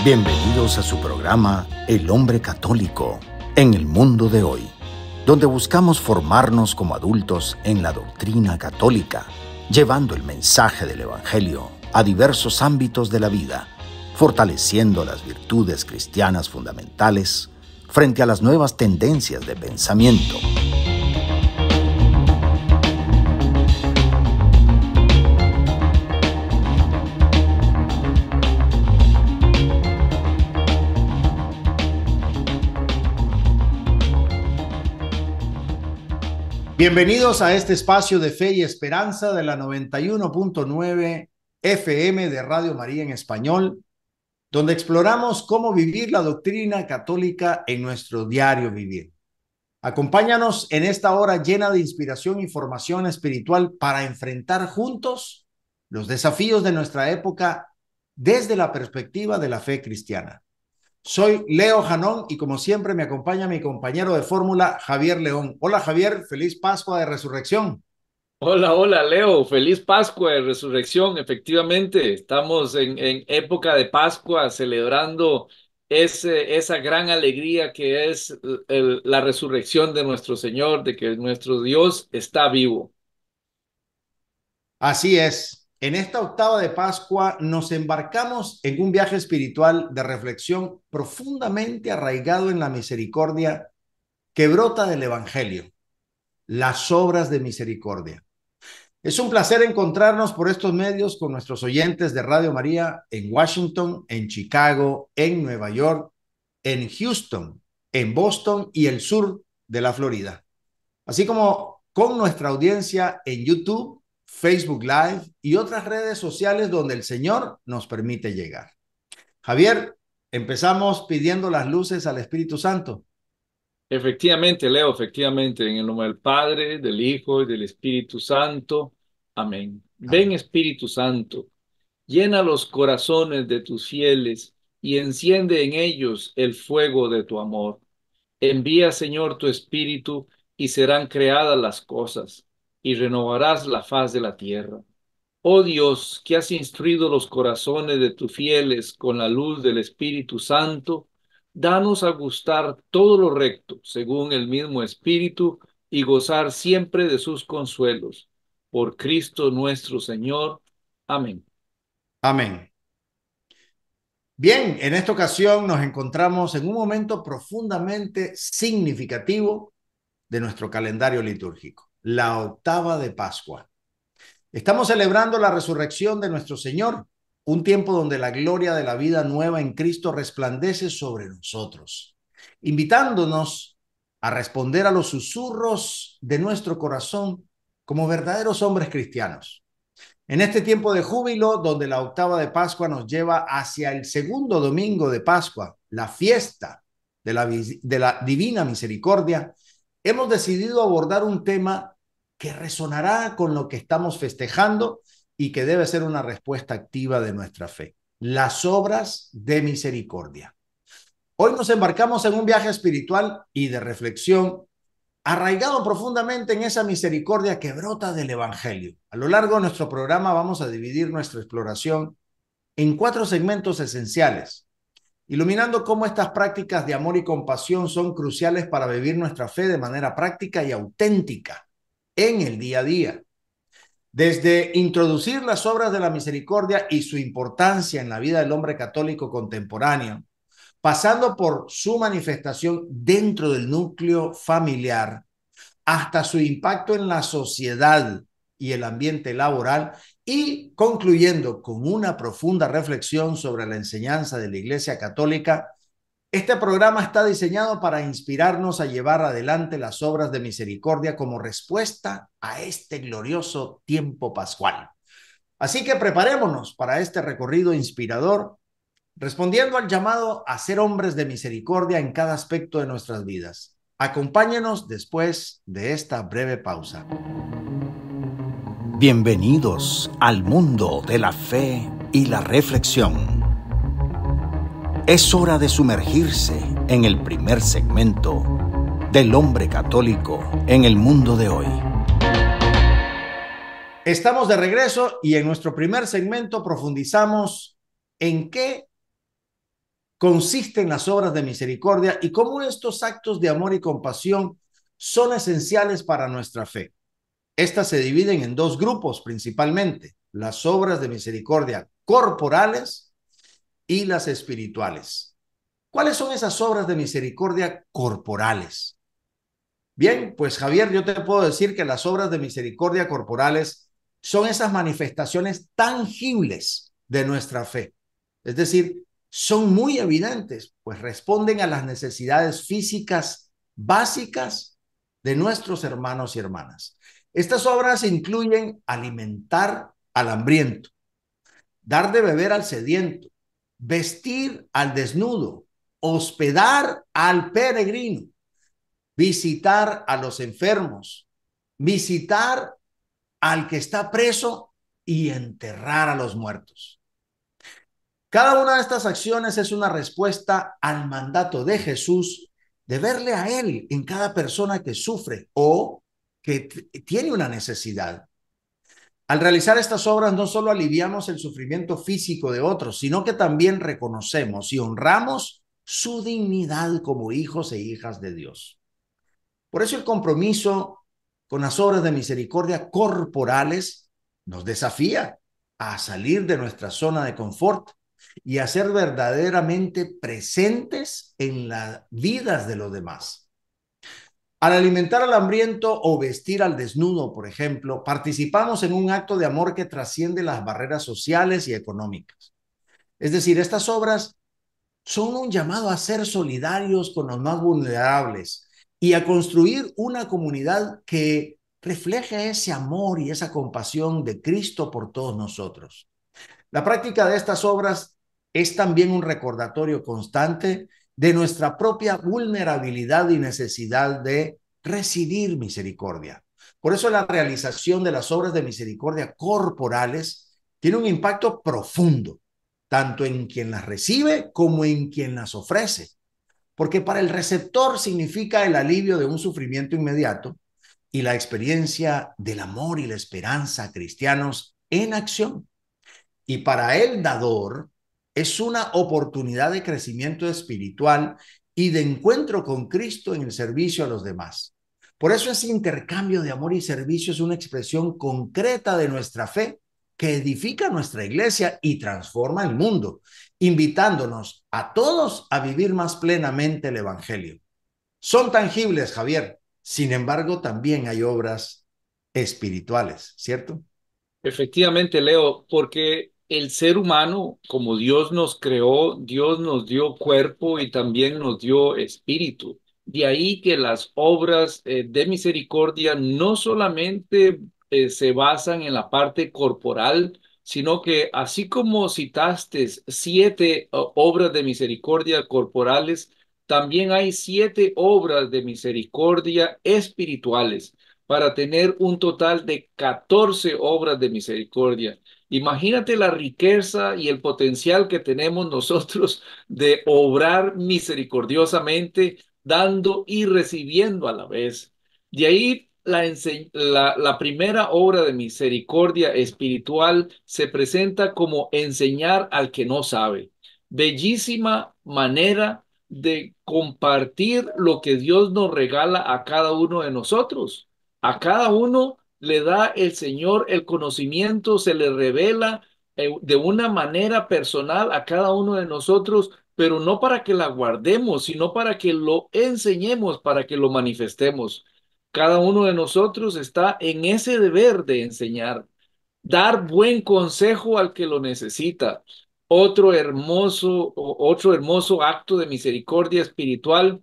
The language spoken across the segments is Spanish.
Bienvenidos a su programa El Hombre Católico en el mundo de hoy, donde buscamos formarnos como adultos en la doctrina católica, llevando el mensaje del Evangelio a diversos ámbitos de la vida, fortaleciendo las virtudes cristianas fundamentales frente a las nuevas tendencias de pensamiento. Bienvenidos a este espacio de fe y esperanza de la 91.9 FM de Radio María en español, donde exploramos cómo vivir la doctrina católica en nuestro diario vivir. Acompáñanos en esta hora llena de inspiración y formación espiritual para enfrentar juntos los desafíos de nuestra época desde la perspectiva de la fe cristiana. Soy Leo Janón y como siempre me acompaña mi compañero de fórmula, Javier León. Hola Javier, feliz Pascua de Resurrección. Hola, Leo, feliz Pascua de Resurrección. Efectivamente, estamos en época de Pascua celebrando esa gran alegría que es la resurrección de nuestro Señor, de que nuestro Dios está vivo. Así es, en esta octava de Pascua nos embarcamos en un viaje espiritual de reflexión profundamente arraigado en la misericordia que brota del Evangelio, las obras de misericordia. Es un placer encontrarnos por estos medios con nuestros oyentes de Radio María en Washington, en Chicago, en Nueva York, en Houston, en Boston y el sur de la Florida, así como con nuestra audiencia en YouTube, Facebook Live y otras redes sociales donde el Señor nos permite llegar. Javier, empezamos pidiendo las luces al Espíritu Santo. Efectivamente, Leo, efectivamente, en el nombre del Padre, del Hijo y del Espíritu Santo. Amén. Ven, Amén. Espíritu Santo, llena los corazones de tus fieles y enciende en ellos el fuego de tu amor. Envía, Señor, tu Espíritu, y serán creadas las cosas, y renovarás la faz de la tierra. Oh Dios, que has instruido los corazones de tus fieles con la luz del Espíritu Santo, danos a gustar todo lo recto, según el mismo Espíritu, y gozar siempre de sus consuelos. Por Cristo nuestro Señor. Amén. Amén. Bien, en esta ocasión nos encontramos en un momento profundamente significativo de nuestro calendario litúrgico, la octava de Pascua. Estamos celebrando la resurrección de nuestro Señor, un tiempo donde la gloria de la vida nueva en Cristo resplandece sobre nosotros, invitándonos a responder a los susurros de nuestro corazón como verdaderos hombres cristianos. En este tiempo de júbilo, donde la octava de Pascua nos lleva hacia el segundo domingo de Pascua, la fiesta de la Divina Misericordia, hemos decidido abordar un tema que resonará con lo que estamos festejando y que debe ser una respuesta activa de nuestra fe: las obras de misericordia. Hoy nos embarcamos en un viaje espiritual y de reflexión arraigado profundamente en esa misericordia que brota del Evangelio. A lo largo de nuestro programa vamos a dividir nuestra exploración en 4 segmentos esenciales, iluminando cómo estas prácticas de amor y compasión son cruciales para vivir nuestra fe de manera práctica y auténtica en el día a día. Desde introducir las obras de la misericordia y su importancia en la vida del hombre católico contemporáneo, pasando por su manifestación dentro del núcleo familiar, hasta su impacto en la sociedad y el ambiente laboral, y concluyendo con una profunda reflexión sobre la enseñanza de la Iglesia Católica. Este programa está diseñado para inspirarnos a llevar adelante las obras de misericordia como respuesta a este glorioso tiempo pascual. Así que preparémonos para este recorrido inspirador, respondiendo al llamado a ser hombres de misericordia en cada aspecto de nuestras vidas. Acompáñenos después de esta breve pausa. Bienvenidos al mundo de la fe y la reflexión. Es hora de sumergirse en el primer segmento del hombre católico en el mundo de hoy. Estamos de regreso y en nuestro primer segmento profundizamos en qué consisten las obras de misericordia y cómo estos actos de amor y compasión son esenciales para nuestra fe. Estas se dividen en dos grupos principalmente, las obras de misericordia corporales y las espirituales. ¿Cuáles son esas obras de misericordia corporales? Bien, pues Javier, yo te puedo decir que las obras de misericordia corporales son esas manifestaciones tangibles de nuestra fe. Es decir, son muy evidentes, pues responden a las necesidades físicas básicas de nuestros hermanos y hermanas. Estas obras incluyen alimentar al hambriento, dar de beber al sediento, vestir al desnudo, hospedar al peregrino, visitar a los enfermos, visitar al que está preso y enterrar a los muertos. Cada una de estas acciones es una respuesta al mandato de Jesús de verle a Él en cada persona que sufre o que tiene una necesidad. Al realizar estas obras no solo aliviamos el sufrimiento físico de otros, sino que también reconocemos y honramos su dignidad como hijos e hijas de Dios. Por eso el compromiso con las obras de misericordia corporales nos desafía a salir de nuestra zona de confort y a ser verdaderamente presentes en las vidas de los demás. Al alimentar al hambriento o vestir al desnudo, por ejemplo, participamos en un acto de amor que trasciende las barreras sociales y económicas. Es decir, estas obras son un llamado a ser solidarios con los más vulnerables y a construir una comunidad que refleje ese amor y esa compasión de Cristo por todos nosotros. La práctica de estas obras es también un recordatorio constante de nuestra propia vulnerabilidad y necesidad de recibir misericordia. Por eso la realización de las obras de misericordia corporales tiene un impacto profundo, tanto en quien las recibe como en quien las ofrece. Porque para el receptor significa el alivio de un sufrimiento inmediato y la experiencia del amor y la esperanza cristianos en acción. Y para el dador es una oportunidad de crecimiento espiritual y de encuentro con Cristo en el servicio a los demás. Por eso ese intercambio de amor y servicio es una expresión concreta de nuestra fe que edifica nuestra iglesia y transforma el mundo, invitándonos a todos a vivir más plenamente el Evangelio. Son tangibles, Javier. Sin embargo, también hay obras espirituales, ¿cierto? Efectivamente, Leo, porque el ser humano, como Dios nos creó, Dios nos dio cuerpo y también nos dio espíritu. De ahí que las obras de misericordia no solamente se basan en la parte corporal, sino que así como citaste siete obras de misericordia corporales, también hay siete obras de misericordia espirituales para tener un total de 14 obras de misericordia. Imagínate la riqueza y el potencial que tenemos nosotros de obrar misericordiosamente, dando y recibiendo a la vez. De ahí la primera obra de misericordia espiritual se presenta como enseñar al que no sabe. Bellísima manera de compartir lo que Dios nos regala a cada uno de nosotros. A cada uno le da el Señor el conocimiento, se le revela de una manera personal a cada uno de nosotros, pero no para que la guardemos, sino para que lo enseñemos, para que lo manifestemos. Cada uno de nosotros está en ese deber de enseñar, dar buen consejo al que lo necesita. Otro hermoso acto de misericordia espiritual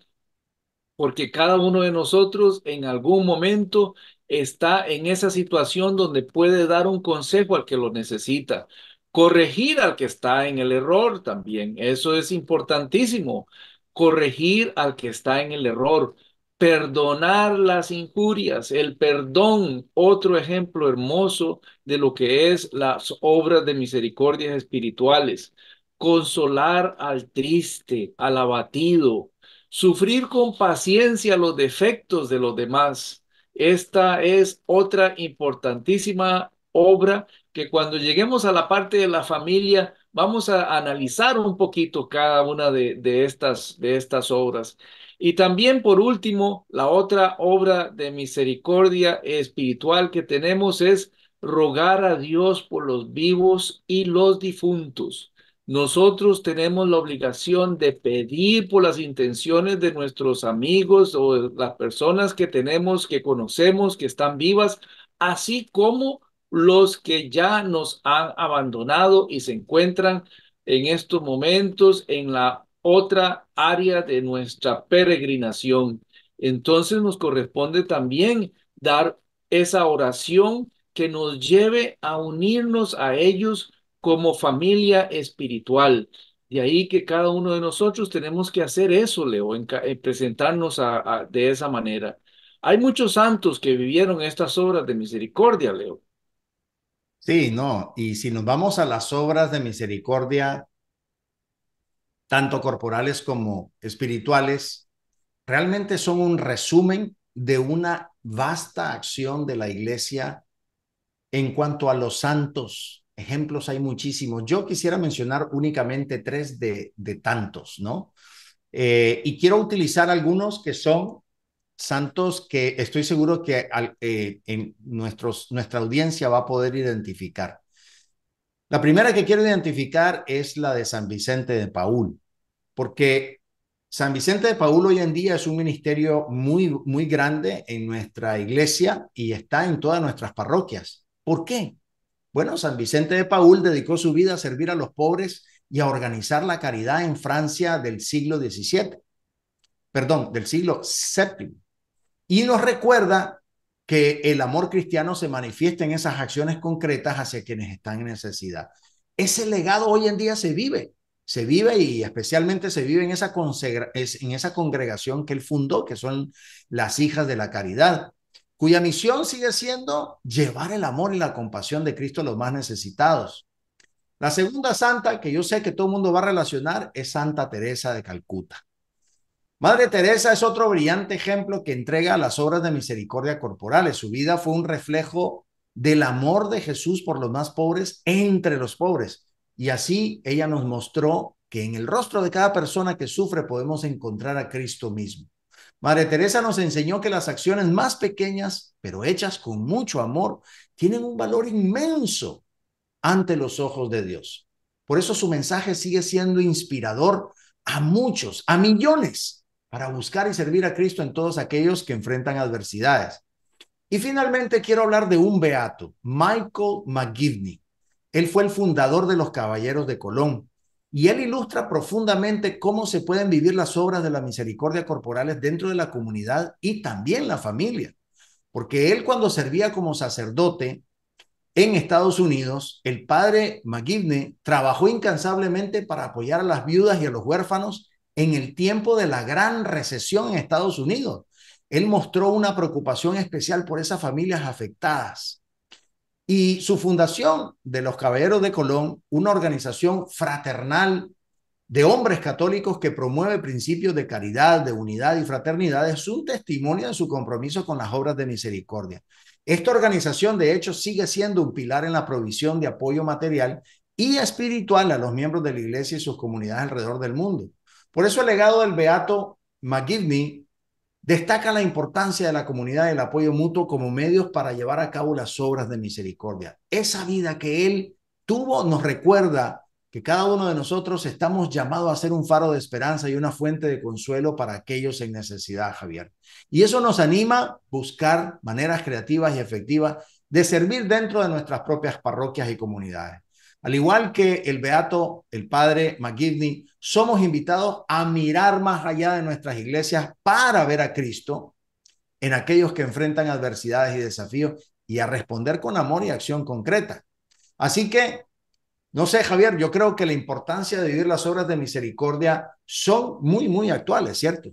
porque cada uno de nosotros en algún momento está en esa situación donde puede dar un consejo al que lo necesita, corregir al que está en el error también, eso es importantísimo, corregir al que está en el error, perdonar las injurias, el perdón, otro ejemplo hermoso de lo que es las obras de misericordia espirituales, consolar al triste, al abatido, sufrir con paciencia los defectos de los demás. Esta es otra importantísima obra que cuando lleguemos a la parte de la familia vamos a analizar un poquito cada una de estas obras. Y también, por último, la otra obra de misericordia espiritual que tenemos es rogar a Dios por los vivos y los difuntos. Nosotros tenemos la obligación de pedir por las intenciones de nuestros amigos o de las personas que tenemos, que conocemos, que están vivas, así como los que ya nos han abandonado y se encuentran en estos momentos en la otra área de nuestra peregrinación. Entonces nos corresponde también dar esa oración que nos lleve a unirnos a ellos como familia espiritual. De ahí que cada uno de nosotros tenemos que hacer eso, Leo, presentarnos de esa manera. Hay muchos santos que vivieron estas obras de misericordia, Leo. Sí, no, y si nos vamos a las obras de misericordia, tanto corporales como espirituales, realmente son un resumen de una vasta acción de la iglesia en cuanto a los santos. Ejemplos hay muchísimos. Yo quisiera mencionar únicamente tres de tantos, ¿no? Y quiero utilizar algunos que son santos que estoy seguro que en nuestra audiencia va a poder identificar. La primera que quiero identificar es la de San Vicente de Paúl, porque San Vicente de Paúl hoy en día es un ministerio muy, muy grande en nuestra iglesia y está en todas nuestras parroquias. ¿Por qué? Bueno, San Vicente de Paúl dedicó su vida a servir a los pobres y a organizar la caridad en Francia del siglo XVII, perdón, del siglo VII. Y nos recuerda que el amor cristiano se manifiesta en esas acciones concretas hacia quienes están en necesidad. Ese legado hoy en día se vive y especialmente se vive en esa congregación que él fundó, que son las Hijas de la Caridad, cuya misión sigue siendo llevar el amor y la compasión de Cristo a los más necesitados. La segunda santa que yo sé que todo el mundo va a relacionar es Santa Teresa de Calcuta. Madre Teresa es otro brillante ejemplo que entrega las obras de misericordia corporales. Su vida fue un reflejo del amor de Jesús por los más pobres entre los pobres. Y así ella nos mostró que en el rostro de cada persona que sufre podemos encontrar a Cristo mismo. Madre Teresa nos enseñó que las acciones más pequeñas, pero hechas con mucho amor, tienen un valor inmenso ante los ojos de Dios. Por eso su mensaje sigue siendo inspirador a muchos, a millones, para buscar y servir a Cristo en todos aquellos que enfrentan adversidades. Y finalmente quiero hablar de un beato, Michael McGivney. Él fue el fundador de los Caballeros de Colón y él ilustra profundamente cómo se pueden vivir las obras de la misericordia corporales dentro de la comunidad y también la familia. Porque él cuando servía como sacerdote en Estados Unidos, el padre McGivney trabajó incansablemente para apoyar a las viudas y a los huérfanos en el tiempo de la gran recesión en Estados Unidos. Él mostró una preocupación especial por esas familias afectadas. Y su fundación de los Caballeros de Colón, una organización fraternal de hombres católicos que promueve principios de caridad, de unidad y fraternidad, es un testimonio de su compromiso con las obras de misericordia. Esta organización, de hecho, sigue siendo un pilar en la provisión de apoyo material y espiritual a los miembros de la iglesia y sus comunidades alrededor del mundo. Por eso el legado del beato McGivney destaca la importancia de la comunidad y el apoyo mutuo como medios para llevar a cabo las obras de misericordia. Esa vida que él tuvo nos recuerda que cada uno de nosotros estamos llamados a ser un faro de esperanza y una fuente de consuelo para aquellos en necesidad, Javier. Y eso nos anima a buscar maneras creativas y efectivas de servir dentro de nuestras propias parroquias y comunidades. Al igual que el beato, el padre McGivney, somos invitados a mirar más allá de nuestras iglesias para ver a Cristo en aquellos que enfrentan adversidades y desafíos y a responder con amor y acción concreta. Así que, no sé, Javier, yo creo que la importancia de vivir las obras de misericordia son muy, muy actuales, ¿cierto?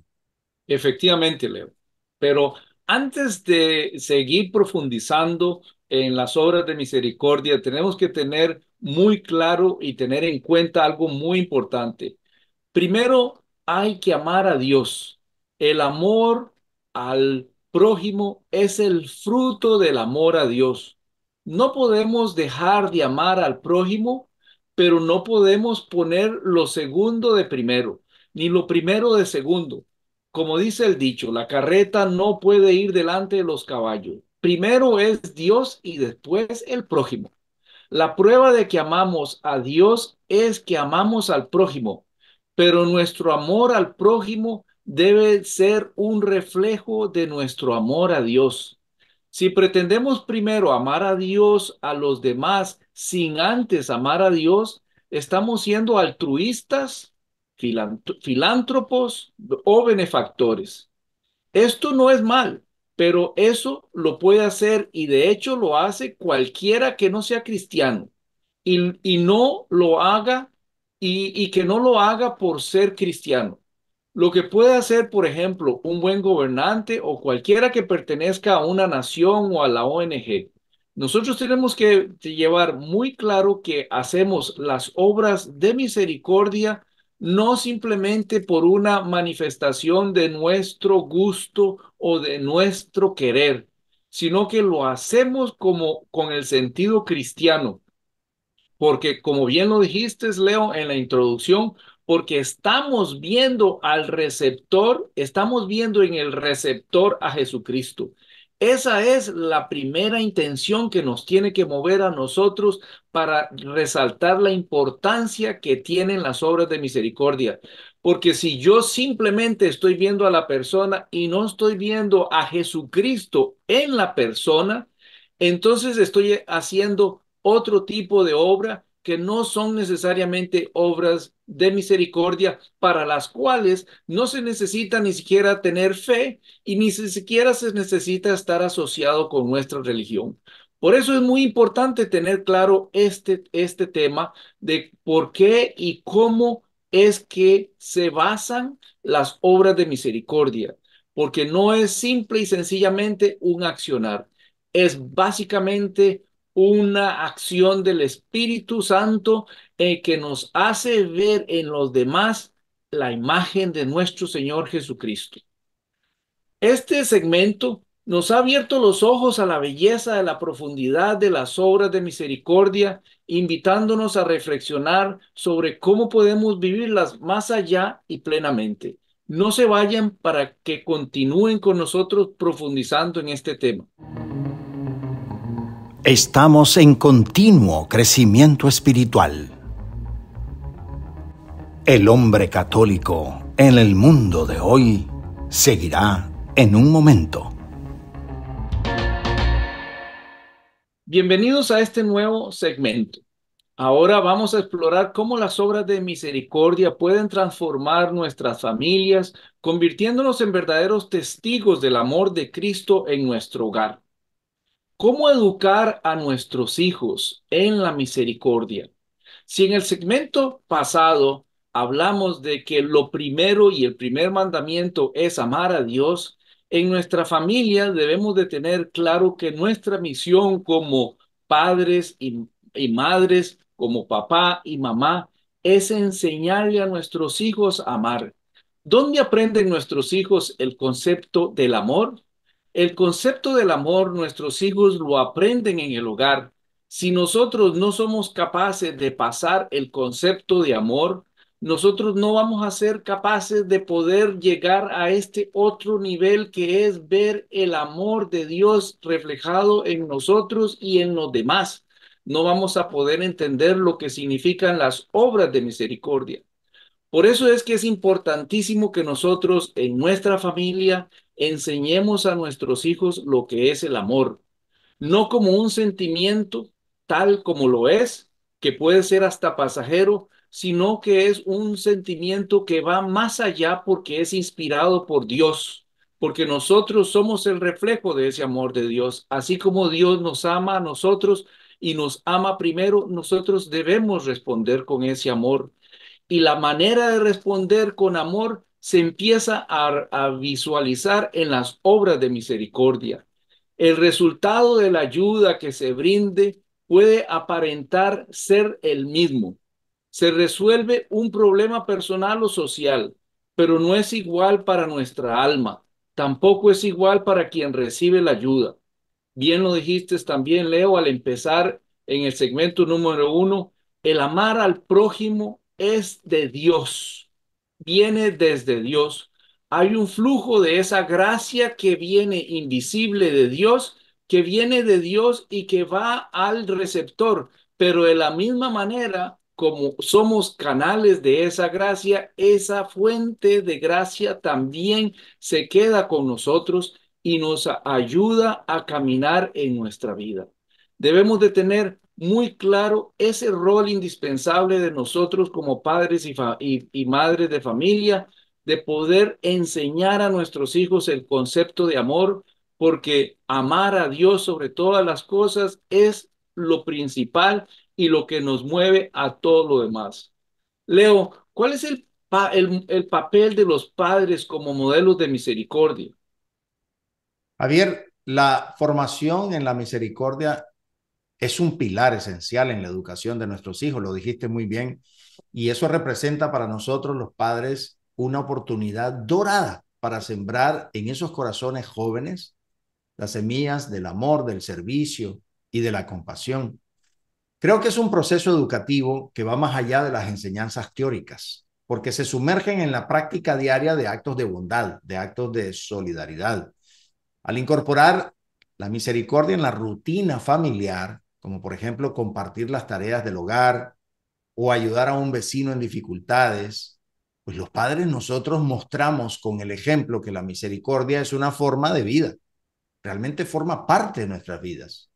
Efectivamente, Leo. Pero antes de seguir profundizando en las obras de misericordia, tenemos que tener muy claro y tener en cuenta algo muy importante. Primero, hay que amar a Dios. El amor al prójimo es el fruto del amor a Dios. No podemos dejar de amar al prójimo, pero no podemos poner lo segundo de primero, ni lo primero de segundo. Como dice el dicho, la carreta no puede ir delante de los caballos. Primero es Dios y después el prójimo. La prueba de que amamos a Dios es que amamos al prójimo, pero nuestro amor al prójimo debe ser un reflejo de nuestro amor a Dios. Si pretendemos primero amar a Dios a los demás sin antes amar a Dios, estamos siendo altruistas, filántropos o benefactores. Esto no es mal, pero eso lo puede hacer y de hecho lo hace cualquiera que no sea cristiano y no lo haga y que no lo haga por ser cristiano. Lo que puede hacer, por ejemplo, un buen gobernante o cualquiera que pertenezca a una nación o a la ONG. Nosotros tenemos que llevar muy claro que hacemos las obras de misericordia no simplemente por una manifestación de nuestro gusto o de nuestro querer, sino que lo hacemos como con el sentido cristiano porque como bien lo dijiste, Leo, en la introducción, porque estamos viendo al receptor, estamos viendo en el receptor a Jesucristo. Esa es la primera intención que nos tiene que mover a nosotros para resaltar la importancia que tienen las obras de misericordia. Porque si yo simplemente estoy viendo a la persona y no estoy viendo a Jesucristo en la persona, entonces estoy haciendo otro tipo de obra que no son necesariamente obras de misericordia para las cuales no se necesita ni siquiera tener fe y ni siquiera se necesita estar asociado con nuestra religión. Por eso es muy importante tener claro este tema de por qué y cómo es que se basan las obras de misericordia, porque no es simple y sencillamente un accionar, es básicamente una acción del Espíritu Santo que nos hace ver en los demás la imagen de nuestro Señor Jesucristo. Este segmento nos ha abierto los ojos a la belleza de la profundidad de las obras de misericordia, invitándonos a reflexionar sobre cómo podemos vivirlas más allá y plenamente. No se vayan para que continúen con nosotros profundizando en este tema. Estamos en continuo crecimiento espiritual. El hombre católico en el mundo de hoy seguirá en un momento. Bienvenidos a este nuevo segmento. Ahora vamos a explorar cómo las obras de misericordia pueden transformar nuestras familias, convirtiéndonos en verdaderos testigos del amor de Cristo en nuestro hogar. ¿Cómo educar a nuestros hijos en la misericordia? Si en el segmento pasado hablamos de que lo primero y el primer mandamiento es amar a Dios, en nuestra familia debemos de tener claro que nuestra misión como padres y madres, como papá y mamá, es enseñarle a nuestros hijos a amar. ¿Dónde aprenden nuestros hijos el concepto del amor? El concepto del amor nuestros hijos lo aprenden en el hogar. Si nosotros no somos capaces de pasar el concepto de amor, nosotros no vamos a ser capaces de poder llegar a este otro nivel que es ver el amor de Dios reflejado en nosotros y en los demás. No vamos a poder entender lo que significan las obras de misericordia. Por eso es que es importantísimo que nosotros en nuestra familia enseñemos a nuestros hijos lo que es el amor, no como un sentimiento tal como lo es, que puede ser hasta pasajero, sino que es un sentimiento que va más allá porque es inspirado por Dios, porque nosotros somos el reflejo de ese amor de Dios, así como Dios nos ama a nosotros y nos ama primero, nosotros debemos responder con ese amor y la manera de responder con amor se empieza a visualizar en las obras de misericordia. El resultado de la ayuda que se brinde puede aparentar ser el mismo. Se resuelve un problema personal o social, pero no es igual para nuestra alma. Tampoco es igual para quien recibe la ayuda. Bien lo dijiste también, Leo, al empezar en el segmento número 1, El amar al prójimo es de Dios, viene desde Dios. Hay un flujo de esa gracia que viene invisible de Dios, que viene de Dios y que va al receptor. Pero de la misma manera, como somos canales de esa gracia, esa fuente de gracia también se queda con nosotros y nos ayuda a caminar en nuestra vida. Debemos de tener muy claro ese rol indispensable de nosotros como padres y madres de familia, de poder enseñar a nuestros hijos el concepto de amor, porque amar a Dios sobre todas las cosas es lo principal y lo que nos mueve a todo lo demás. Leo, ¿cuál es el papel de los padres como modelos de misericordia? Javier, la formación en la misericordia es un pilar esencial en la educación de nuestros hijos, lo dijiste muy bien, y eso representa para nosotros los padres una oportunidad dorada para sembrar en esos corazones jóvenes las semillas del amor, del servicio y de la compasión. Creo que es un proceso educativo que va más allá de las enseñanzas teóricas, porque se sumergen en la práctica diaria de actos de bondad, de actos de solidaridad. Al incorporar la misericordia en la rutina familiar, como por ejemplo compartir las tareas del hogar o ayudar a un vecino en dificultades, pues los padres nosotros mostramos con el ejemplo que la misericordia es una forma de vida, realmente forma parte de nuestras vidas.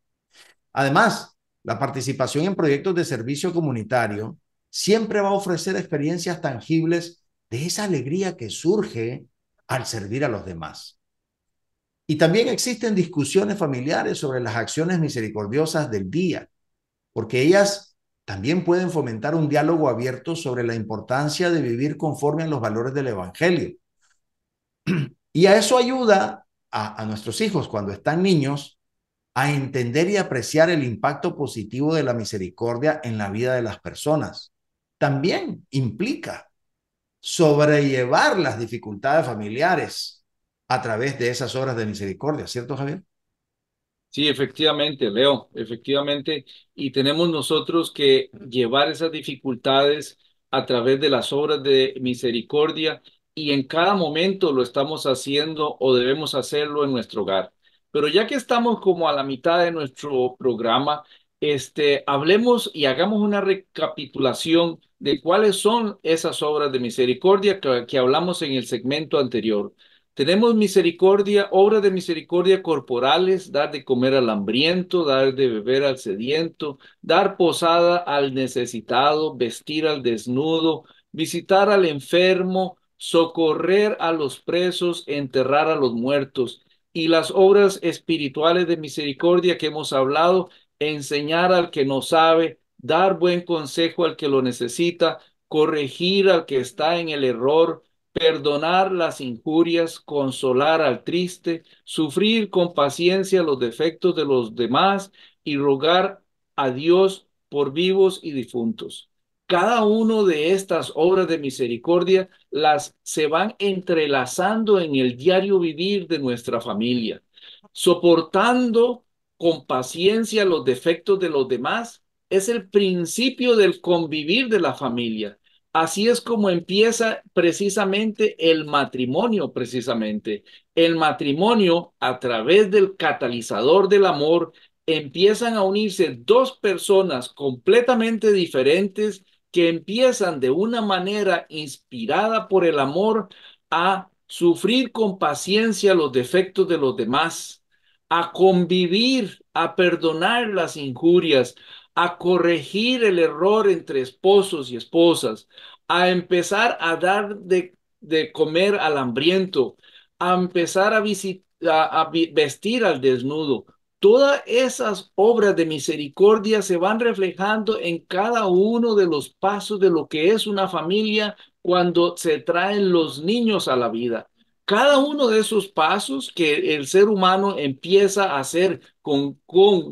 Además, la participación en proyectos de servicio comunitario siempre va a ofrecer experiencias tangibles de esa alegría que surge al servir a los demás. Y también existen discusiones familiares sobre las acciones misericordiosas del día, porque ellas también pueden fomentar un diálogo abierto sobre la importancia de vivir conforme a los valores del Evangelio. Y a eso ayuda a nuestros hijos cuando están niños a entender y apreciar el impacto positivo de la misericordia en la vida de las personas. También implica sobrellevar las dificultades familiares a través de esas obras de misericordia, ¿cierto, Javier? Sí, efectivamente, Leo, efectivamente. Y tenemos nosotros que llevar esas dificultades a través de las obras de misericordia y en cada momento lo estamos haciendo o debemos hacerlo en nuestro hogar. Pero ya que estamos como a la mitad de nuestro programa, hablemos y hagamos una recapitulación de cuáles son esas obras de misericordia que hablamos en el segmento anterior. Tenemos misericordia, obras de misericordia corporales, dar de comer al hambriento, dar de beber al sediento, dar posada al necesitado, vestir al desnudo, visitar al enfermo, socorrer a los presos, enterrar a los muertos. Y las obras espirituales de misericordia que hemos hablado, enseñar al que no sabe, dar buen consejo al que lo necesita, corregir al que está en el error, perdonar las injurias, consolar al triste, sufrir con paciencia los defectos de los demás y rogar a Dios por vivos y difuntos. Cada uno de estas obras de misericordia las se van entrelazando en el diario vivir de nuestra familia, soportando con paciencia los defectos de los demás. Es el principio del convivir de la familia. Así es como empieza precisamente el matrimonio, precisamente. El matrimonio, a través del catalizador del amor, empiezan a unirse dos personas completamente diferentes que empiezan de una manera inspirada por el amor a sufrir con paciencia los defectos de los demás, a convivir, a perdonar las injurias, a corregir el error entre esposos y esposas, a empezar a dar de comer al hambriento, a empezar a vestir al desnudo. Todas esas obras de misericordia se van reflejando en cada uno de los pasos de lo que es una familia cuando se traen los niños a la vida. Cada uno de esos pasos que el ser humano empieza a hacer con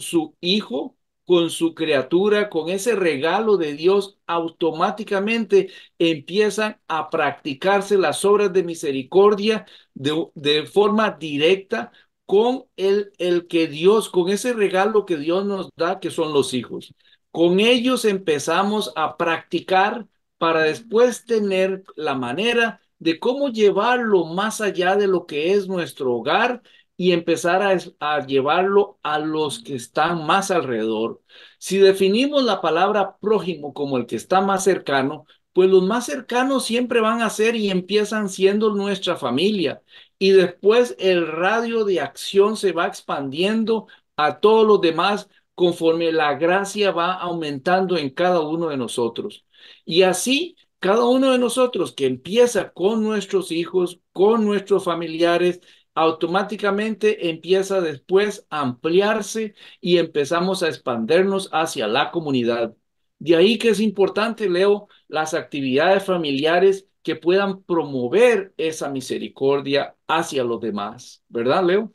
su hijo, con su criatura, con ese regalo de Dios, automáticamente empiezan a practicarse las obras de misericordia de forma directa con el que Dios, con ese regalo que Dios nos da, que son los hijos. Con ellos empezamos a practicar para después tener la manera de cómo llevarlo más allá de lo que es nuestro hogar y empezar a llevarlo a los que están más alrededor. Si definimos la palabra prójimo como el que está más cercano, pues los más cercanos siempre van a ser y empiezan siendo nuestra familia. Y después el radio de acción se va expandiendo a todos los demás conforme la gracia va aumentando en cada uno de nosotros. Y así, cada uno de nosotros que empieza con nuestros hijos, con nuestros familiares, automáticamente empieza después a ampliarse y empezamos a expandernos hacia la comunidad. De ahí que es importante, Leo, las actividades familiares que puedan promover esa misericordia hacia los demás, ¿verdad, Leo?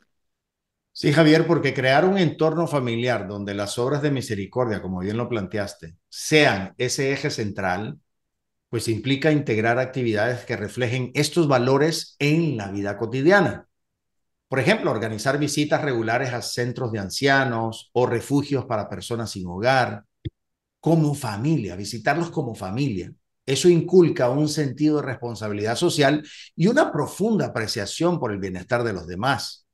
Sí, Javier, porque crear un entorno familiar donde las obras de misericordia, como bien lo planteaste, sean ese eje central, pues implica integrar actividades que reflejen estos valores en la vida cotidiana. Por ejemplo, organizar visitas regulares a centros de ancianos o refugios para personas sin hogar, como familia, visitarlos como familia. Eso inculca un sentido de responsabilidad social y una profunda apreciación por el bienestar de los demás.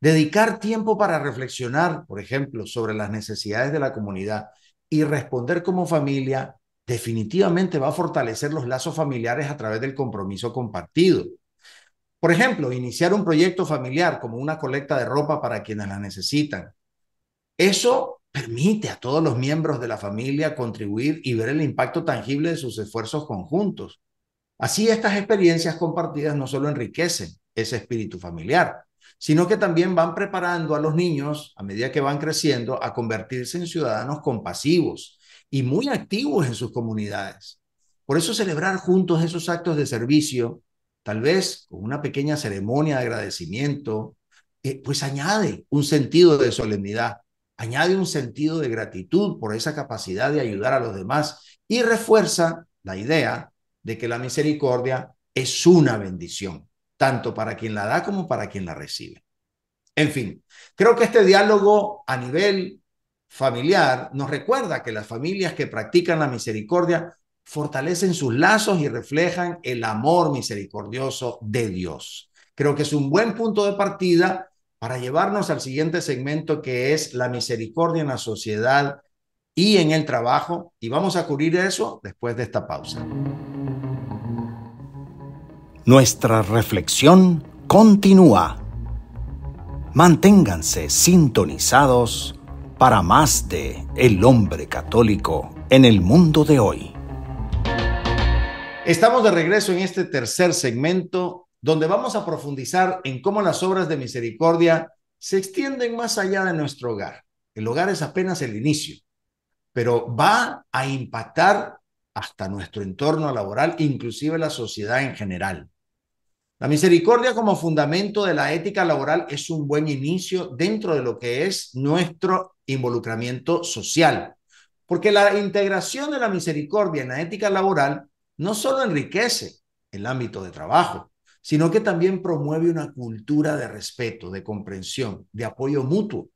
Dedicar tiempo para reflexionar, por ejemplo, sobre las necesidades de la comunidad y responder como familia definitivamente va a fortalecer los lazos familiares a través del compromiso compartido. Por ejemplo, iniciar un proyecto familiar como una colecta de ropa para quienes la necesitan. Eso permite a todos los miembros de la familia contribuir y ver el impacto tangible de sus esfuerzos conjuntos. Así, estas experiencias compartidas no solo enriquecen ese espíritu familiar, sino que también van preparando a los niños, a medida que van creciendo, a convertirse en ciudadanos compasivos y muy activos en sus comunidades. Por eso celebrar juntos esos actos de servicio, tal vez con una pequeña ceremonia de agradecimiento, pues añade un sentido de solemnidad, añade un sentido de gratitud por esa capacidad de ayudar a los demás y refuerza la idea de que la misericordia es una bendición, tanto para quien la da como para quien la recibe. En fin, creo que este diálogo a nivel familiar nos recuerda que las familias que practican la misericordia fortalecen sus lazos y reflejan el amor misericordioso de Dios. Creo que es un buen punto de partida para llevarnos al siguiente segmento, que es la misericordia en la sociedad y en el trabajo, y vamos a cubrir eso después de esta pausa. Nuestra reflexión continúa. Manténganse sintonizados para más de El Hombre Católico en el mundo de hoy. Estamos de regreso en este tercer segmento, donde vamos a profundizar en cómo las obras de misericordia se extienden más allá de nuestro hogar. El hogar es apenas el inicio, pero va a impactar hasta nuestro entorno laboral, inclusive la sociedad en general. La misericordia como fundamento de la ética laboral es un buen inicio dentro de lo que es nuestro involucramiento social, porque la integración de la misericordia en la ética laboral no solo enriquece el ámbito de trabajo, sino que también promueve una cultura de respeto, de comprensión, de apoyo mutuo.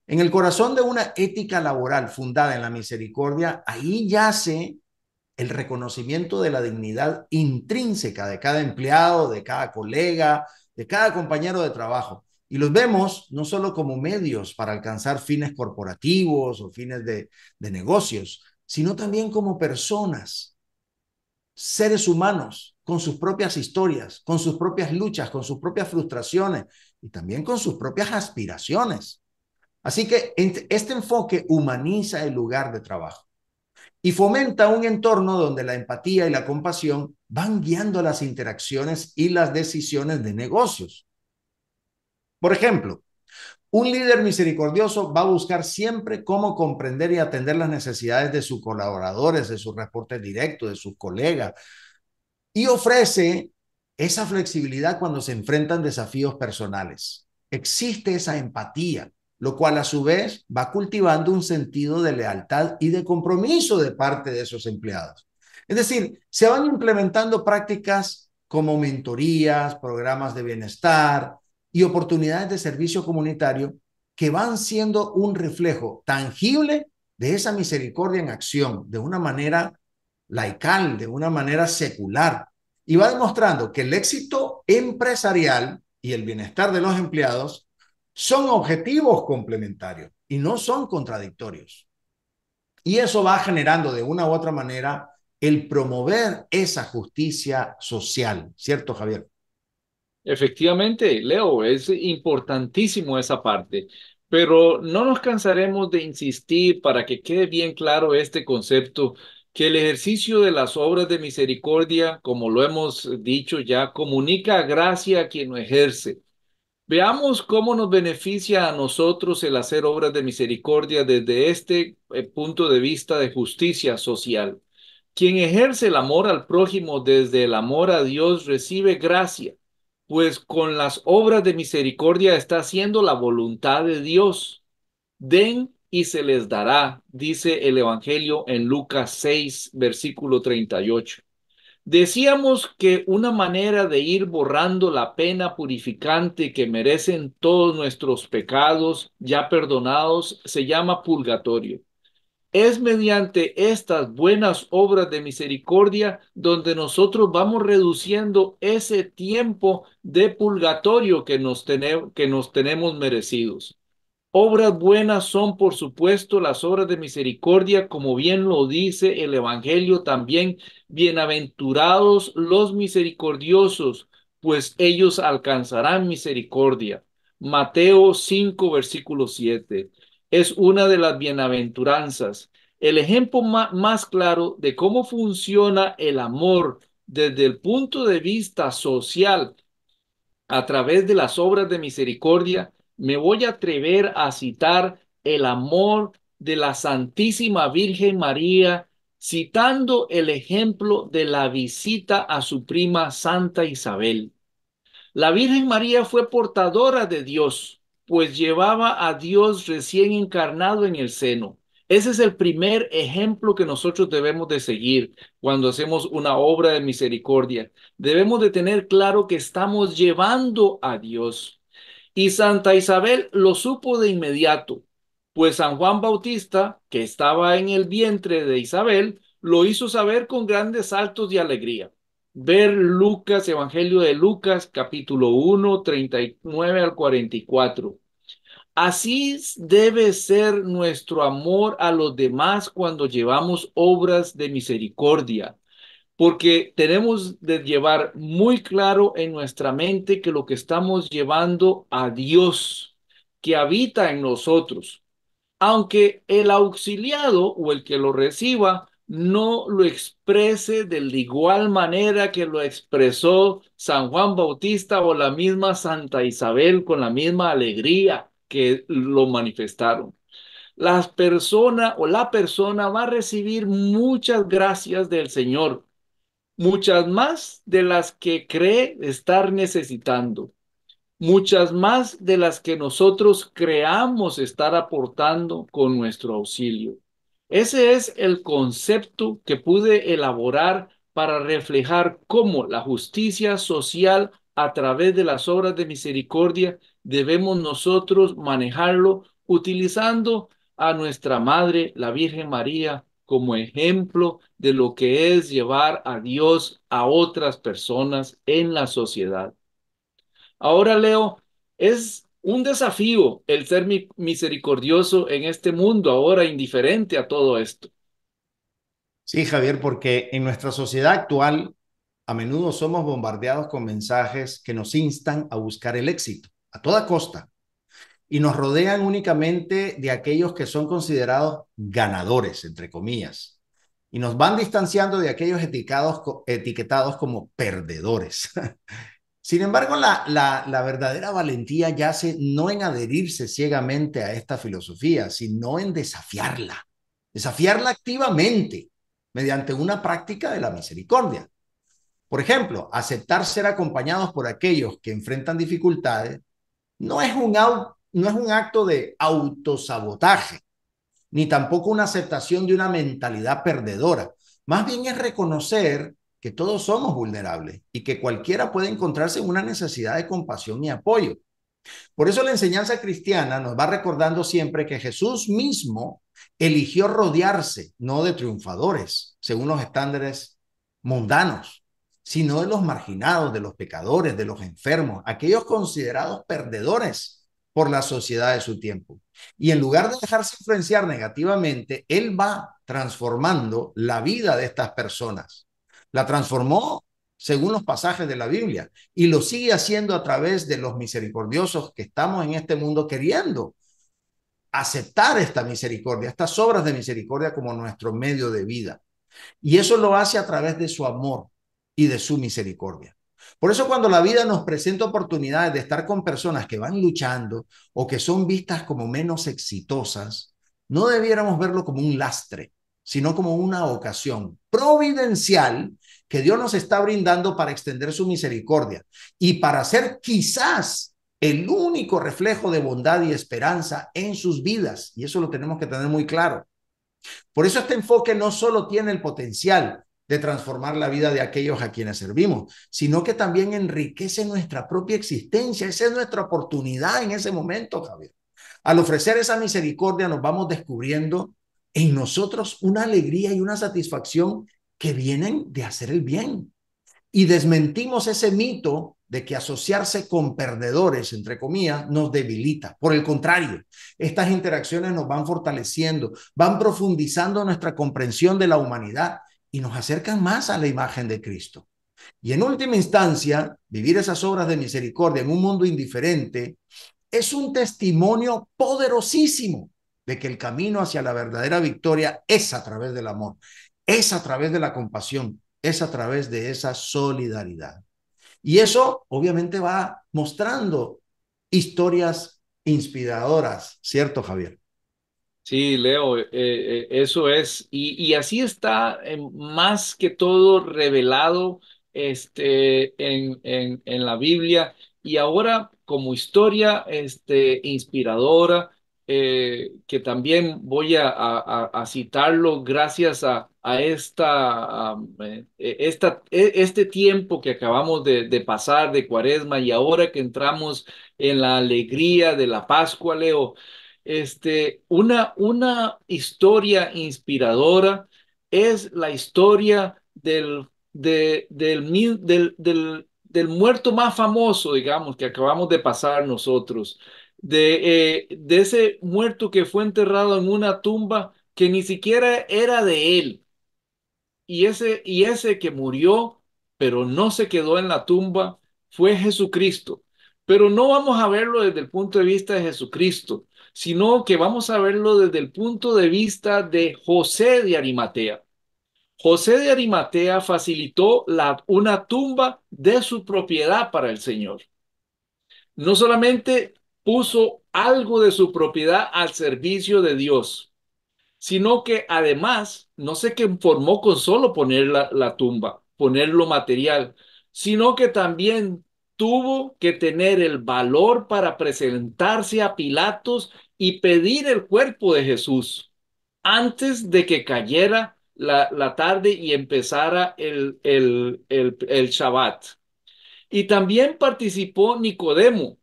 En el corazón de una ética laboral fundada en la misericordia, ahí yace el reconocimiento de la dignidad intrínseca de cada empleado, de cada colega, de cada compañero de trabajo. Y los vemos no solo como medios para alcanzar fines corporativos o fines de negocios, sino también como personas, seres humanos, con sus propias historias, con sus propias luchas, con sus propias frustraciones y también con sus propias aspiraciones. Así que este enfoque humaniza el lugar de trabajo y fomenta un entorno donde la empatía y la compasión van guiando las interacciones y las decisiones de negocios. Por ejemplo, un líder misericordioso va a buscar siempre cómo comprender y atender las necesidades de sus colaboradores, de sus reportes directos, de sus colegas, y ofrece esa flexibilidad cuando se enfrentan desafíos personales. Existe esa empatía, lo cual a su vez va cultivando un sentido de lealtad y de compromiso de parte de esos empleados. Es decir, se van implementando prácticas como mentorías, programas de bienestar y oportunidades de servicio comunitario que van siendo un reflejo tangible de esa misericordia en acción, de una manera laical, de una manera secular, y va demostrando que el éxito empresarial y el bienestar de los empleados son objetivos complementarios y no son contradictorios. Y eso va generando de una u otra manera el promover esa justicia social, ¿cierto, Javier? Efectivamente, Leo, es importantísimo esa parte, pero no nos cansaremos de insistir para que quede bien claro este concepto, que el ejercicio de las obras de misericordia, como lo hemos dicho ya, comunica gracia a quien lo ejerce. Veamos cómo nos beneficia a nosotros el hacer obras de misericordia desde este punto de vista de justicia social. Quien ejerce el amor al prójimo desde el amor a Dios recibe gracia, pues con las obras de misericordia está haciendo la voluntad de Dios. Den y se les dará, dice el Evangelio en Lucas 6, versículo 38. Decíamos que una manera de ir borrando la pena purificante que merecen todos nuestros pecados ya perdonados se llama purgatorio. Es mediante estas buenas obras de misericordia donde nosotros vamos reduciendo ese tiempo de purgatorio que nos tenemos merecidos. Obras buenas son, por supuesto, las obras de misericordia, como bien lo dice el Evangelio también. Bienaventurados los misericordiosos, pues ellos alcanzarán misericordia. Mateo 5, versículo 7. Es una de las bienaventuranzas. El ejemplo más claro de cómo funciona el amor desde el punto de vista social a través de las obras de misericordia, me voy a atrever a citar el amor de la Santísima Virgen María, citando el ejemplo de la visita a su prima Santa Isabel. La Virgen María fue portadora de Dios, pues llevaba a Dios recién encarnado en el seno. Ese es el primer ejemplo que nosotros debemos de seguir cuando hacemos una obra de misericordia. Debemos de tener claro que estamos llevando a Dios. Y Santa Isabel lo supo de inmediato, pues San Juan Bautista, que estaba en el vientre de Isabel, lo hizo saber con grandes saltos de alegría. Ver Lucas, Evangelio de Lucas, capítulo 1, 39 al 44. Así debe ser nuestro amor a los demás cuando llevamos obras de misericordia, porque tenemos de llevar muy claro en nuestra mente que lo que estamos llevando a Dios, que habita en nosotros, aunque el auxiliado o el que lo reciba no lo exprese de la igual manera que lo expresó San Juan Bautista o la misma Santa Isabel con la misma alegría que lo manifestaron. Las personas o la persona va a recibir muchas gracias del Señor, muchas más de las que cree estar necesitando, muchas más de las que nosotros creamos estar aportando con nuestro auxilio. Ese es el concepto que pude elaborar para reflejar cómo la justicia social a través de las obras de misericordia debemos nosotros manejarlo utilizando a nuestra Madre, la Virgen María, como ejemplo de lo que es llevar a Dios a otras personas en la sociedad. Ahora, Leo, es un desafío el ser misericordioso en este mundo, ahora indiferente a todo esto. Sí, Javier, porque en nuestra sociedad actual a menudo somos bombardeados con mensajes que nos instan a buscar el éxito a toda costa y nos rodean únicamente de aquellos que son considerados ganadores, entre comillas, y nos van distanciando de aquellos etiquetados como perdedores. Sin embargo, la verdadera valentía yace no en adherirse ciegamente a esta filosofía, sino en desafiarla activamente mediante una práctica de la misericordia. Por ejemplo, aceptar ser acompañados por aquellos que enfrentan dificultades no es un acto de autosabotaje, ni tampoco una aceptación de una mentalidad perdedora. Más bien es reconocer que todos somos vulnerables y que cualquiera puede encontrarse en una necesidad de compasión y apoyo. Por eso la enseñanza cristiana nos va recordando siempre que Jesús mismo eligió rodearse no de triunfadores, según los estándares mundanos, sino de los marginados, de los pecadores, de los enfermos, aquellos considerados perdedores por la sociedad de su tiempo. Y en lugar de dejarse influenciar negativamente, Él va transformando la vida de estas personas. La transformó según los pasajes de la Biblia, y lo sigue haciendo a través de los misericordiosos que estamos en este mundo queriendo aceptar esta misericordia, estas obras de misericordia como nuestro medio de vida. Y eso lo hace a través de su amor y de su misericordia. Por eso cuando la vida nos presenta oportunidades de estar con personas que van luchando o que son vistas como menos exitosas, no debiéramos verlo como un lastre, sino como una ocasión providencial que Dios nos está brindando para extender su misericordia y para ser quizás el único reflejo de bondad y esperanza en sus vidas. Y eso lo tenemos que tener muy claro. Por eso este enfoque no solo tiene el potencial de transformar la vida de aquellos a quienes servimos, sino que también enriquece nuestra propia existencia. Esa es nuestra oportunidad en ese momento, Javier. Al ofrecer esa misericordia nos vamos descubriendo en nosotros una alegría y una satisfacción que vienen de hacer el bien. Y desmentimos ese mito de que asociarse con perdedores, entre comillas, nos debilita. Por el contrario, estas interacciones nos van fortaleciendo, van profundizando nuestra comprensión de la humanidad y nos acercan más a la imagen de Cristo. Y en última instancia, vivir esas obras de misericordia en un mundo indiferente es un testimonio poderosísimo de que el camino hacia la verdadera victoria es a través del amor, es a través de la compasión, es a través de esa solidaridad. Y eso obviamente va mostrando historias inspiradoras, ¿cierto, Javier? Sí, Leo, eso es, y así está más que todo revelado en la Biblia, y ahora como historia inspiradora, que también voy a citarlo gracias a este tiempo que acabamos de pasar de Cuaresma, y ahora que entramos en la alegría de la Pascua, Leo. Una historia inspiradora es la historia del muerto más famoso, digamos, que acabamos de pasar nosotros, de ese muerto que fue enterrado en una tumba que ni siquiera era de él, y ese que murió, pero no se quedó en la tumba, fue Jesucristo. Pero no vamos a verlo desde el punto de vista de Jesucristo, sino que vamos a verlo desde el punto de vista de José de Arimatea. José de Arimatea facilitó una tumba de su propiedad para el Señor. No solamente puso algo de su propiedad al servicio de Dios, sino que además no se conformó con solo poner la tumba, poner lo material, sino que también tuvo que tener el valor para presentarse a Pilatos y pedir el cuerpo de Jesús antes de que cayera la tarde y empezara el Shabbat. Y también participó Nicodemo,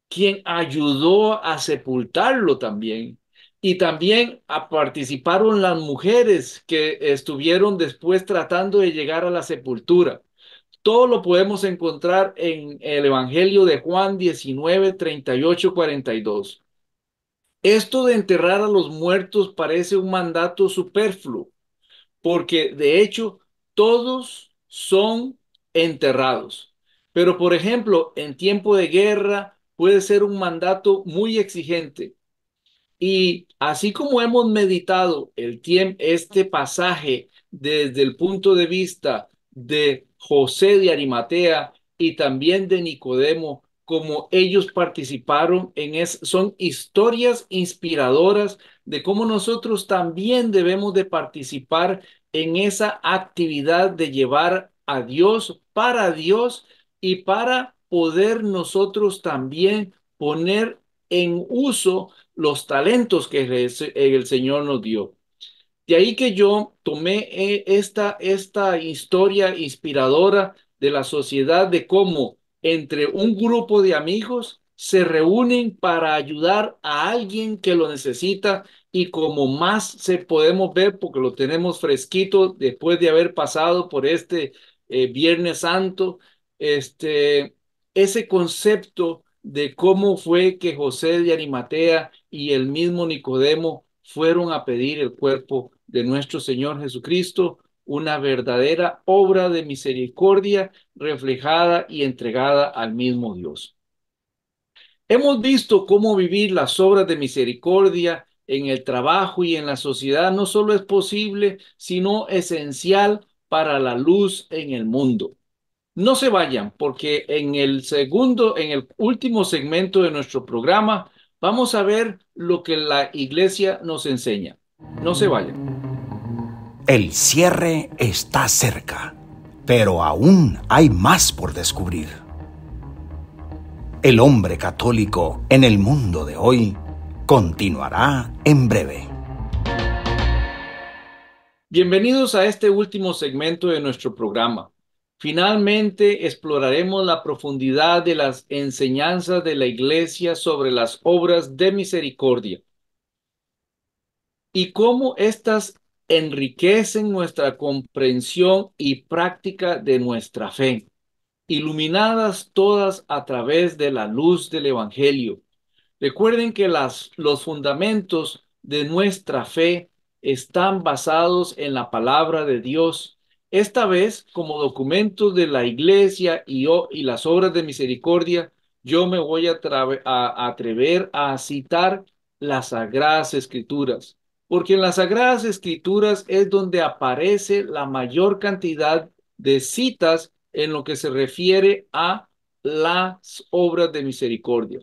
quien ayudó a sepultarlo también. Y también participaron las mujeres que estuvieron después tratando de llegar a la sepultura. Todo lo podemos encontrar en el Evangelio de Juan 19, 38, 42. Esto de enterrar a los muertos parece un mandato superfluo, porque de hecho todos son enterrados. Pero, por ejemplo, en tiempo de guerra puede ser un mandato muy exigente. Y así como hemos meditado este pasaje desde el punto de vista de José de Arimatea y también de Nicodemo, como ellos participaron son historias inspiradoras de cómo nosotros también debemos de participar en esa actividad de llevar a Dios para Dios y para poder nosotros también poner en uso los talentos que el Señor nos dio. De ahí que yo tomé esta historia inspiradora de la sociedad, de cómo entre un grupo de amigos se reúnen para ayudar a alguien que lo necesita y como más se podemos ver, porque lo tenemos fresquito después de haber pasado por este Viernes Santo, ese concepto de cómo fue que José de Arimatea y el mismo Nicodemo fueron a pedir el cuerpo de nuestro Señor Jesucristo, una verdadera obra de misericordia reflejada y entregada al mismo Dios. Hemos visto cómo vivir las obras de misericordia en el trabajo y en la sociedad no solo es posible, sino esencial para la luz en el mundo. No se vayan, porque en el último segmento de nuestro programa, vamos a ver lo que la iglesia nos enseña. No se vayan. El cierre está cerca, pero aún hay más por descubrir. El hombre católico en el mundo de hoy continuará en breve. Bienvenidos a este último segmento de nuestro programa. Finalmente exploraremos la profundidad de las enseñanzas de la Iglesia sobre las obras de misericordia y cómo éstas enriquecen nuestra comprensión y práctica de nuestra fe, iluminadas todas a través de la luz del Evangelio. Recuerden que los fundamentos de nuestra fe están basados en la palabra de Dios. Esta vez, como documentos de la iglesia y las obras de misericordia, yo me voy a atrever a citar las Sagradas Escrituras, porque en las Sagradas Escrituras es donde aparece la mayor cantidad de citas en lo que se refiere a las obras de misericordia.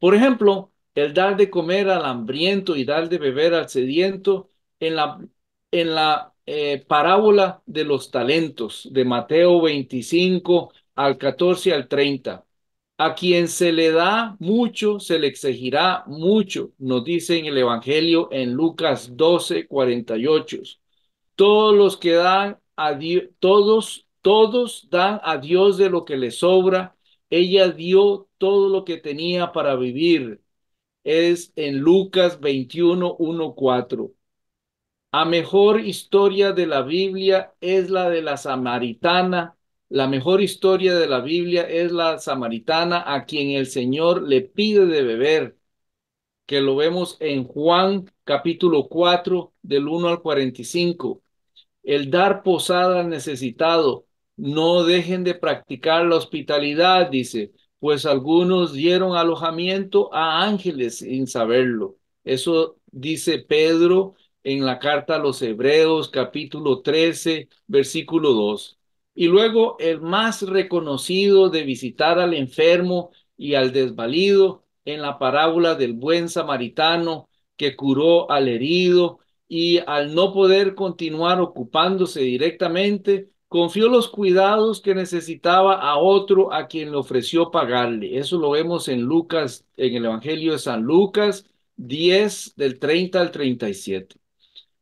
Por ejemplo, el dar de comer al hambriento y dar de beber al sediento en la parábola de los talentos de Mateo 25 al 14 al 30. A quien se le da mucho, se le exigirá mucho, nos dice en el Evangelio en Lucas 12, 48. Todos los que dan a Dios, todos dan a Dios de lo que les sobra. Ella dio todo lo que tenía para vivir. Es en Lucas 21, 1, 4. A mejor historia de la Biblia es la de la samaritana. La mejor historia de la Biblia es la samaritana a quien el Señor le pide de beber, que lo vemos en Juan capítulo 4 del 1 al 45. El dar posada al necesitado. No dejen de practicar la hospitalidad, dice, pues algunos dieron alojamiento a ángeles sin saberlo. Eso dice Pedro en la carta a los Hebreos, capítulo 13, versículo 2. Y luego el más reconocido de visitar al enfermo y al desvalido en la parábola del buen samaritano que curó al herido y al no poder continuar ocupándose directamente, confió los cuidados que necesitaba a otro a quien le ofreció pagarle. Eso lo vemos en Lucas, en el Evangelio de San Lucas 10 del 30 al 37.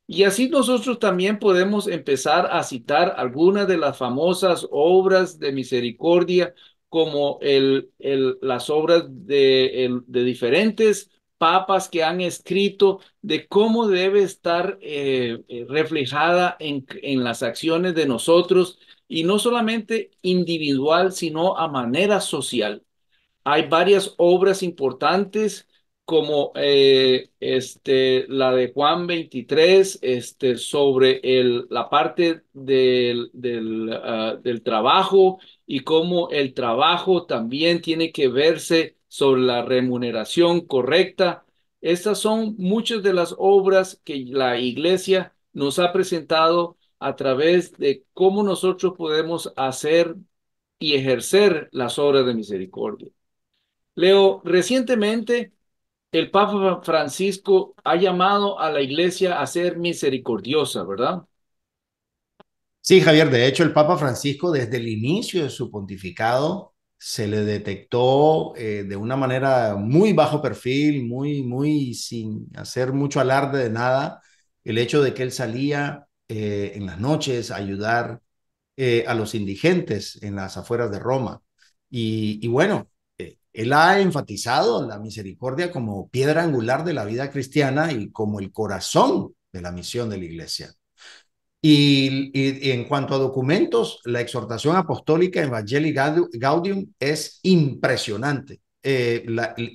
Y así nosotros también podemos empezar a citar algunas de las famosas obras de misericordia, como las obras de diferentes papas que han escrito de cómo debe estar reflejada en las acciones de nosotros, y no solamente individual, sino a manera social. Hay varias obras importantes como la de Juan 23, sobre la parte del trabajo y cómo el trabajo también tiene que verse sobre la remuneración correcta. Estas son muchas de las obras que la iglesia nos ha presentado a través de cómo nosotros podemos hacer y ejercer las obras de misericordia. Leo, recientemente el Papa Francisco ha llamado a la iglesia a ser misericordiosa, ¿verdad? Sí, Javier, de hecho el Papa Francisco desde el inicio de su pontificado se le detectó de una manera muy bajo perfil, muy sin hacer mucho alarde de nada, el hecho de que él salía en las noches a ayudar a los indigentes en las afueras de Roma. Y bueno, Él ha enfatizado la misericordia como piedra angular de la vida cristiana y como el corazón de la misión de la iglesia. Y en cuanto a documentos, la exhortación apostólica Evangelii Gaudium es impresionante.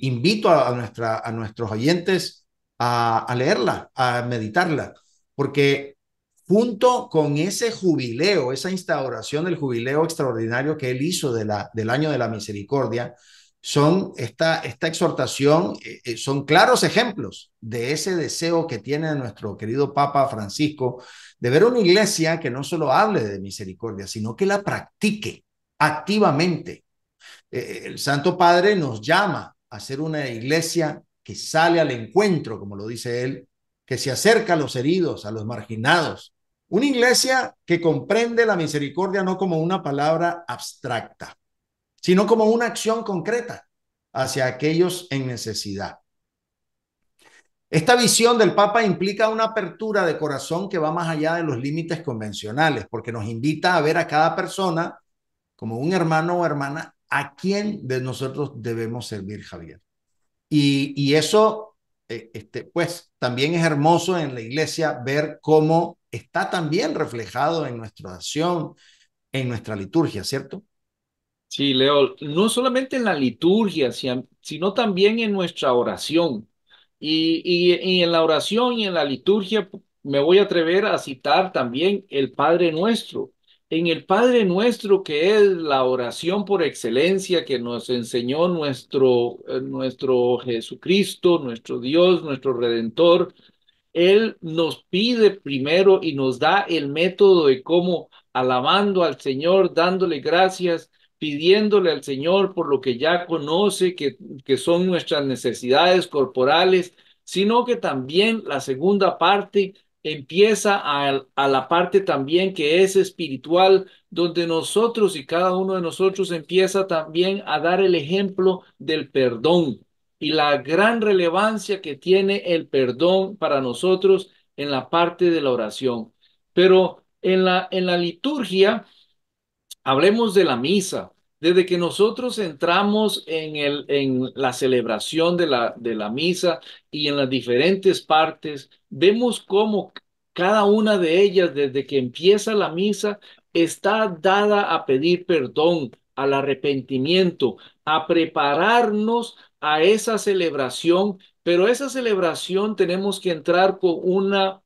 Invito a nuestros oyentes a leerla, a meditarla, porque junto con ese jubileo, esa instauración del jubileo extraordinario que él hizo del año de la misericordia, esta exhortación, son claros ejemplos de ese deseo que tiene nuestro querido Papa Francisco de ver una iglesia que no solo hable de misericordia, sino que la practique activamente. El Santo Padre nos llama a ser una iglesia que sale al encuentro, como lo dice él, que se acerca a los heridos, a los marginados. Una iglesia que comprende la misericordia no como una palabra abstracta, sino como una acción concreta hacia aquellos en necesidad. Esta visión del Papa implica una apertura de corazón que va más allá de los límites convencionales, porque nos invita a ver a cada persona como un hermano o hermana a quien de nosotros debemos servir, Javier. Y eso, pues, también es hermoso en la iglesia ver cómo está también reflejado en nuestra acción, en nuestra liturgia, ¿cierto? Sí, Leo, no solamente en la liturgia, sino también en nuestra oración. Y en la oración y en la liturgia me voy a atrever a citar también el Padre Nuestro. En el Padre Nuestro, que es la oración por excelencia que nos enseñó nuestro Jesucristo, nuestro Dios, nuestro Redentor. Él nos pide primero y nos da el método de cómo, alabando al Señor, dándole gracias, pidiéndole al Señor por lo que ya conoce, que son nuestras necesidades corporales, sino que también la segunda parte empieza a la parte también que es espiritual, donde nosotros y cada uno de nosotros empieza también a dar el ejemplo del perdón y la gran relevancia que tiene el perdón para nosotros en la parte de la oración. Pero en la liturgia, hablemos de la misa. Desde que nosotros entramos en la celebración de la misa y en las diferentes partes, vemos cómo cada una de ellas, desde que empieza la misa, está dada a pedir perdón, al arrepentimiento, a prepararnos a esa celebración, pero esa celebración tenemos que entrar con una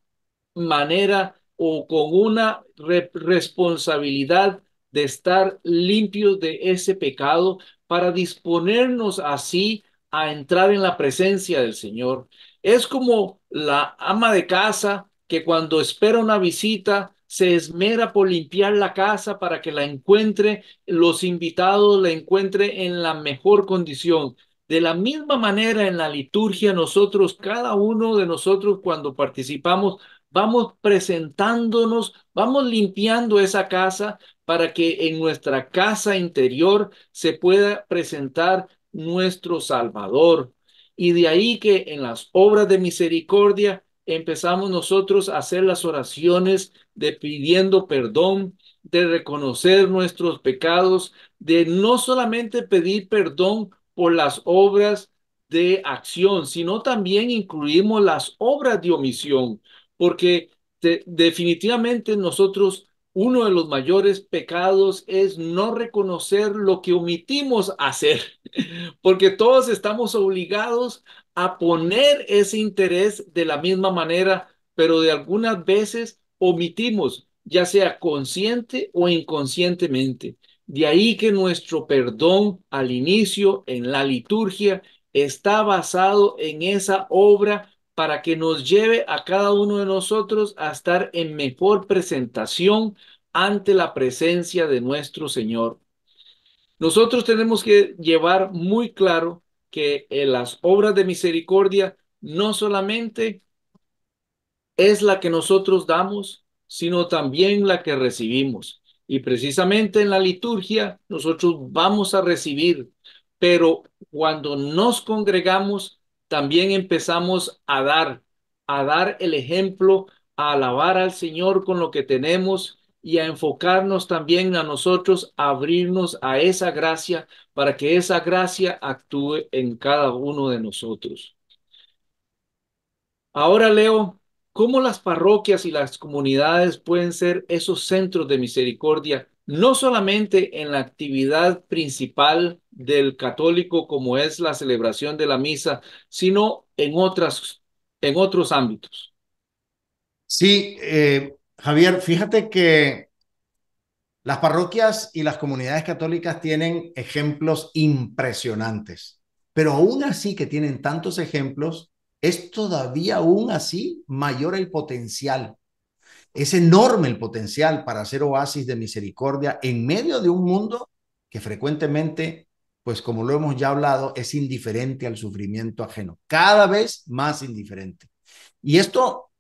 manera o con una responsabilidad de estar limpios de ese pecado para disponernos así a entrar en la presencia del Señor. Es como la ama de casa que cuando espera una visita se esmera por limpiar la casa para que la encuentre, los invitados la encuentre en la mejor condición. De la misma manera en la liturgia, nosotros, cada uno de nosotros cuando participamos, vamos presentándonos, vamos limpiando esa casa para que en nuestra casa interior se pueda presentar nuestro Salvador. Y de ahí que en las obras de misericordia empezamos nosotros a hacer las oraciones de pidiendo perdón, de reconocer nuestros pecados, de no solamente pedir perdón por las obras de acción, sino también incluimos las obras de omisión porque definitivamente nosotros, uno de los mayores pecados es no reconocer lo que omitimos hacer, porque todos estamos obligados a poner ese interés de la misma manera, pero de algunas veces omitimos, ya sea consciente o inconscientemente. De ahí que nuestro perdón al inicio en la liturgia está basado en esa obra para que nos lleve a cada uno de nosotros a estar en mejor presentación ante la presencia de nuestro Señor. Nosotros tenemos que llevar muy claro que en las obras de misericordia no solamente es la que nosotros damos, sino también la que recibimos. Y precisamente en la liturgia nosotros vamos a recibir, pero cuando nos congregamos, también empezamos a dar el ejemplo, a alabar al Señor con lo que tenemos y a enfocarnos también a nosotros, a abrirnos a esa gracia para que esa gracia actúe en cada uno de nosotros. Ahora leo cómo las parroquias y las comunidades pueden ser esos centros de misericordia, no solamente en la actividad principal del católico como es la celebración de la misa, sino en otros ámbitos. Sí, Javier, fíjate que las parroquias y las comunidades católicas tienen ejemplos impresionantes, pero aún así que tienen tantos ejemplos, es todavía aún así mayor el potencial. Es enorme el potencial para hacer oasis de misericordia en medio de un mundo que frecuentemente, pues como lo hemos ya hablado, es indiferente al sufrimiento ajeno, cada vez más indiferente. Y esto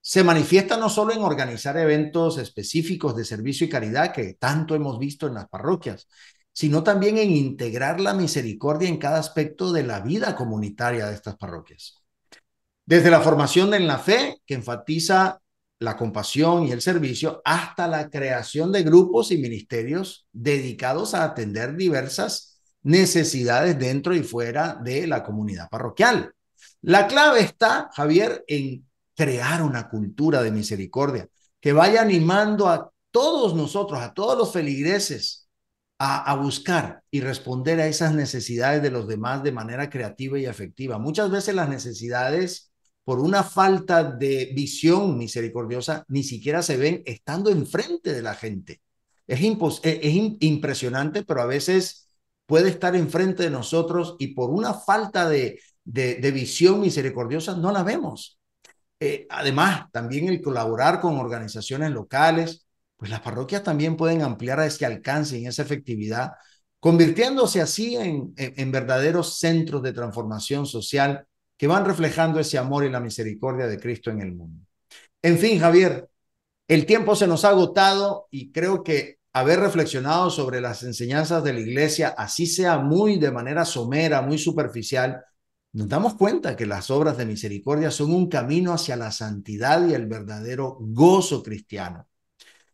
se manifiesta no solo en organizar eventos específicos de servicio y caridad que tanto hemos visto en las parroquias, sino también en integrar la misericordia en cada aspecto de la vida comunitaria de estas parroquias. Desde la formación en la fe, que enfatiza la compasión y el servicio, hasta la creación de grupos y ministerios dedicados a atender diversas necesidades dentro y fuera de la comunidad parroquial. La clave está, Javier, en crear una cultura de misericordia que vaya animando a todos nosotros, a todos los feligreses, a buscar y responder a esas necesidades de los demás de manera creativa y efectiva. Muchas veces las necesidades, por una falta de visión misericordiosa, ni siquiera se ven estando enfrente de la gente. Es impresionante, pero a veces puede estar enfrente de nosotros y por una falta de visión misericordiosa no la vemos. Además, también el colaborar con organizaciones locales, pues las parroquias también pueden ampliar ese alcance y esa efectividad, convirtiéndose así en verdaderos centros de transformación social que van reflejando ese amor y la misericordia de Cristo en el mundo. En fin, Javier, el tiempo se nos ha agotado y creo que haber reflexionado sobre las enseñanzas de la Iglesia, así sea muy de manera somera, muy superficial, nos damos cuenta que las obras de misericordia son un camino hacia la santidad y el verdadero gozo cristiano.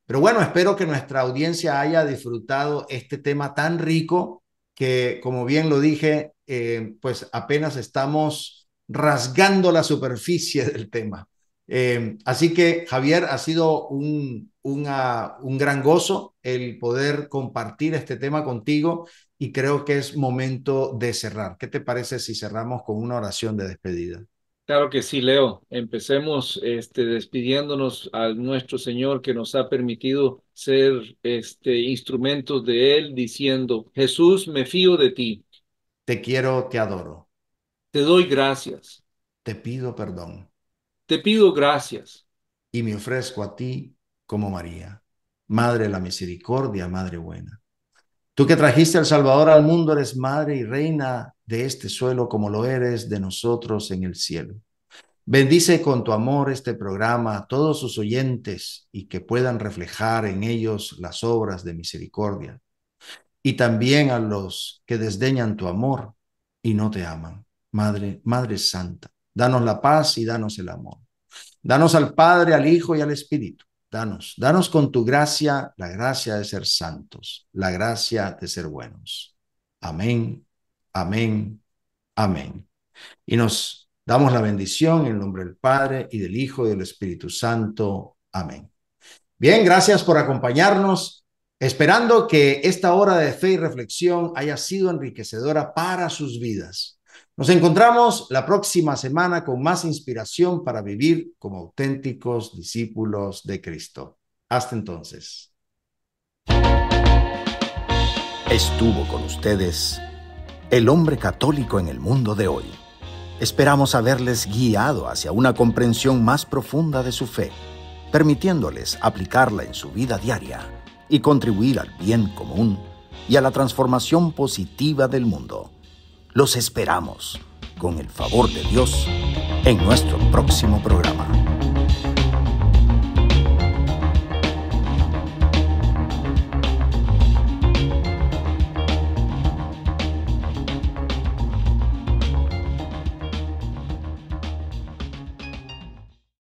Pero bueno, espero que nuestra audiencia haya disfrutado este tema tan rico que, como bien lo dije, pues apenas estamos rasgando la superficie del tema. Así que, Javier, ha sido un gran gozo el poder compartir este tema contigo y creo que es momento de cerrar. ¿Qué te parece si cerramos con una oración de despedida? Claro que sí, Leo. Empecemos despidiéndonos a nuestro Señor que nos ha permitido ser instrumentos de Él, diciendo: Jesús, me fío de ti, Te quiero, te adoro, te doy gracias, te pido perdón te pido gracias. y me ofrezco a ti como María, Madre de la Misericordia, Madre buena. Tú que trajiste al Salvador al mundo, eres Madre y Reina de este suelo como lo eres de nosotros en el cielo. Bendice con tu amor este programa a todos sus oyentes y que puedan reflejar en ellos las obras de misericordia. Y también a los que desdeñan tu amor y no te aman. Madre, Madre Santa, danos la paz y danos el amor. Danos al Padre, al Hijo y al Espíritu. Danos con tu gracia la gracia de ser santos, la gracia de ser buenos. Amén, amén, amén. Y nos damos la bendición en el nombre del Padre y del Hijo y del Espíritu Santo. Amén. Bien, gracias por acompañarnos, esperando que esta hora de fe y reflexión haya sido enriquecedora para sus vidas. Nos encontramos la próxima semana con más inspiración para vivir como auténticos discípulos de Cristo. Hasta entonces. Estuvo con ustedes el hombre católico en el mundo de hoy. Esperamos haberles guiado hacia una comprensión más profunda de su fe, permitiéndoles aplicarla en su vida diaria y contribuir al bien común y a la transformación positiva del mundo. Los esperamos, con el favor de Dios, en nuestro próximo programa.